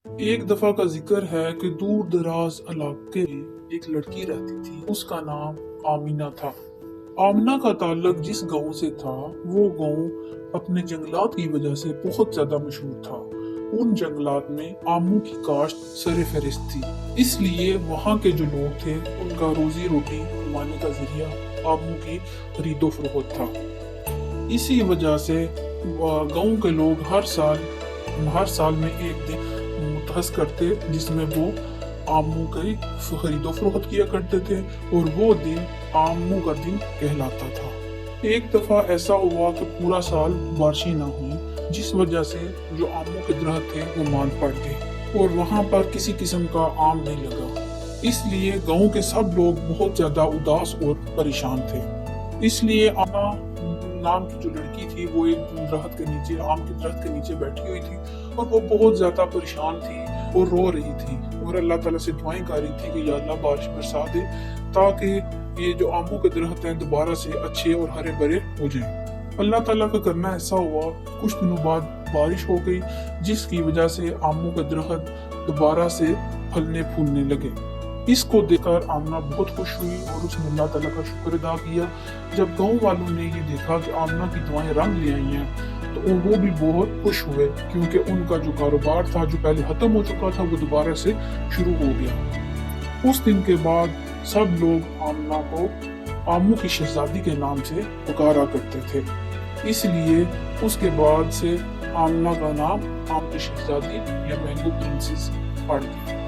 एक दफा का जिक्र है कि दूर दराज इलाके में एक लड़की रहती थी। उसका नाम आमिना था। आमिना का ताल्लुक जिस गांव से था वो गांव अपने जंगलात की वजह से बहुत ज्यादा मशहूर था। उन जंगलात में आमू की काश्त सरे फहरिस्त थी, इसलिए वहाँ के जो लोग थे उनका रोजी रोटी कमाने का जरिया आमू की खरीदो फरोख्त था। इसी वजह से गांव के लोग हर साल में एक दिन मुतहस करते जिसमें वो आमू की खरीदो फरोख्त किया करते थे और वो दिन आमू का दिन कहलाता था। एक दफा ऐसा हुआ कि पूरा साल बारिश ना हुई, जिस वजह से जो आमों के दरख्त थे वो मांद पड़ गए और वहाँ पर किसी किस्म का आम नहीं लगा। इसलिए गांव के सब लोग बहुत ज्यादा उदास और परेशान थे। इसलिए आना नाम की जो लड़की थी वो एक दरख्त के नीचे, आम के दरख्त के नीचे बैठी हुई थी और वो बहुत ज्यादा परेशान थी और रो रही थी और अल्लाह ताला से दुआएं कर रही थी कि या अल्लाह बारिश बरसा दे ताकि ये जो आमों के दरख्त हैं दोबारा से अच्छे और हरे भरे हो जाएं। अल्लाह ताला का करना ऐसा हुआ, कुछ दिनों बाद बारिश हो गई जिसकी वजह से आमों के दरख्त दोबारा से फलने फूलने लगे। इसको देखकर आमना बहुत खुश हुई और उसने अल्लाह ताला का शुक्र अदा किया। जब गांव वालों ने ये देखा कि आमना की दुआएं रंग ले आई हैं तो वो भी बहुत खुश हुए, क्योंकि उनका जो कारोबार था जो पहले खत्म हो चुका था वो दोबारा से शुरू हो गया। उस दिन के बाद सब लोग आमना को आमू की शहजादी के नाम से पुकारा करते थे, इसलिए उसके बाद से आमना का नाम आम की शहजादी या मैंगो प्रिंसेस पड़ गया।